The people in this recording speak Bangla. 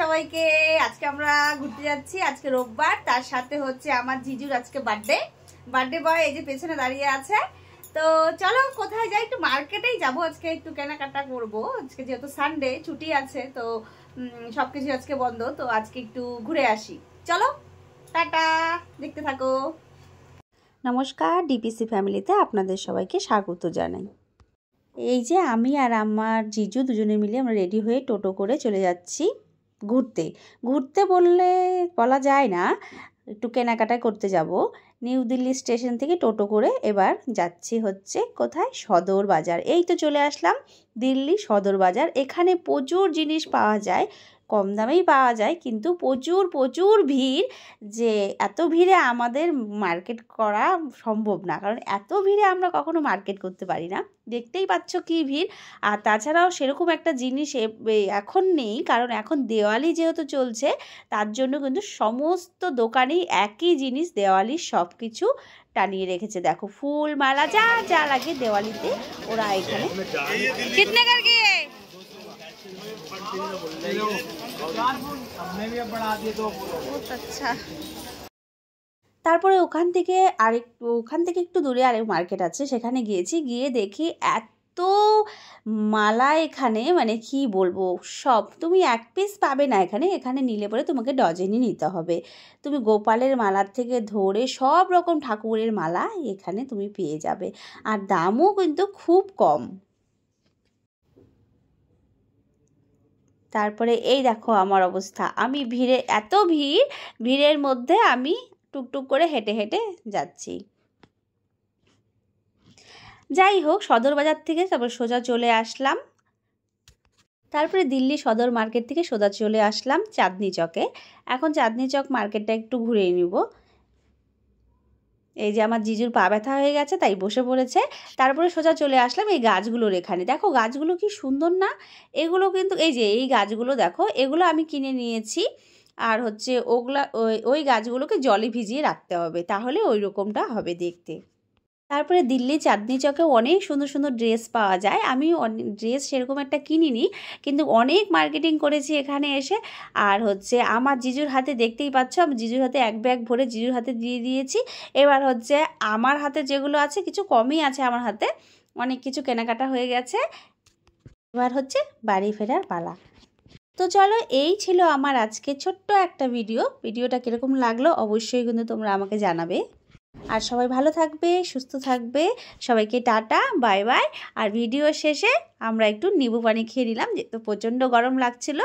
সবাইকে। আজকে আমরা ঘুরতে যাচ্ছি। আজকে রোববার, তার সাথে হচ্ছে আমার জিজুর আজকে বার্থডে বয় এই যে পেছনে দাঁড়িয়ে আছে। তো চলো কোথায় যাই, একটু মার্কেটেই যাবো আজকে, একটু কেনাকাটা করবো। আজকে যেহেতু সানডে ছুটি আছে, তো সবকিছু আজকে বন্ধ, তো আজকে একটু ঘুরে আসি। চলো টাটা, দেখতে থাকো। নমস্কার, ডিপিসি ফ্যামিলিতে আপনাদের সবাইকে স্বাগত জানাই। এই যে আমি আর আমার জিজু দুজনে মিলে আমরা রেডি হয়ে টোটো করে চলে যাচ্ছি ঘুরতে বলা যায় না, একটু কেনাকাটা করতে যাব। নিউ দিল্লি স্টেশন থেকে টোটো করে এবার যাচ্ছি হচ্ছে কোথায়, সদর বাজার। এই তো চলে আসলাম দিল্লি সদর বাজার। এখানে প্রচুর জিনিস পাওয়া যায়, কম দামেই পাওয়া যায়, কিন্তু প্রচুর ভিড়। যে এত ভিড়ে আমাদের মার্কেট করা সম্ভব না, কারণ এত ভিড়ে আমরা কখনো মার্কেট করতে পারি না। দেখতেই পাচ্ছ কি ভিড়। আর তাছাড়াও সেরকম একটা জিনিস এখন নেই, কারণ এখন দেওয়ালি যেহেতু চলছে, তার জন্য কিন্তু সমস্ত দোকানেই একই জিনিস, দেওয়ালির সব কিছু টানিয়ে রেখেছে। দেখো, ফুল মালা যা যা লাগে দেওয়ালিতে ওরা এখানে। কিতনে কর গিয়ে? আচ্ছা, তারপরে ওখান থেকে একটু দূরে আরেক মার্কেট আছে, সেখানে গিয়েছি। গিয়ে দেখি এত মালা এখানে, মানে কি বলবো, সব তুমি এক পিস পাবে না এখানে নিলে পরে তোমাকে ডজনই নিতে হবে। তুমি গোপালের মালার থেকে ধরে সব রকম ঠাকুরের মালা এখানে তুমি পেয়ে যাবে, আর দামও কিন্তু খুব কম। তারপরে এই দেখো আমার অবস্থা, আমি এত ভিড়ের মধ্যে আমি টুকটুক করে হেঁটে হেঁটে যাচ্ছি। যাই হোক, সদর বাজার থেকে তারপর সোজা চলে আসলাম। তারপরে দিল্লি সদর মার্কেট থেকে সোজা চলে আসলাম চাঁদনি চকে। এখন চাঁদনি চক মার্কেটটা একটু ঘুরে নিব। এই যে আমার জিজুর পা ব্যথা হয়ে গেছে, তাই বসে পড়েছে। তারপরে সোজা চলে আসলাম এই গাছগুলোর এখানে। দেখো গাছগুলো কি সুন্দর না? এগুলো কিন্তু এই যে এই গাছগুলো দেখো, এগুলো আমি কিনে নিয়েছি। আর হচ্ছে ওই গাছগুলোকে জলে ভিজিয়ে রাখতে হবে, তাহলে ওই রকমটা হবে দেখতে। তারপরে দিল্লি চাঁদনি চকে অনেক সুন্দর সুন্দর ড্রেস পাওয়া যায়। আমি ড্রেস সেরকম একটা কিনিনি, কিন্তু অনেক মার্কেটিং করেছি এখানে এসে। আর হচ্ছে আমার জিজুর হাতে, দেখতেই পাচ্ছ, আমি জিজুর হাতে এক ব্যাগ ভরে জিজুর হাতে দিয়ে দিয়েছি। এবার হচ্ছে আমার হাতে যেগুলো আছে, কিছু কমই আছে আমার হাতে, অনেক কিছু কেনাকাটা হয়ে গেছে। এবার হচ্ছে বাড়ি ফেরার পালা। তো চলো, এই ছিল আমার আজকে ছোট্ট একটা ভিডিওটা কীরকম লাগলো অবশ্যই কিন্তু তোমরা আমাকে জানাবে। আর সবাই ভালো থাকবে, সুস্থ থাকবে। সবাইকে টাটা, বাই বাই। আর ভিডিও শেষে আমরা একটু নিবু পানি খেয়ে নিলাম, যেহেতু প্রচণ্ড গরম লাগছিল।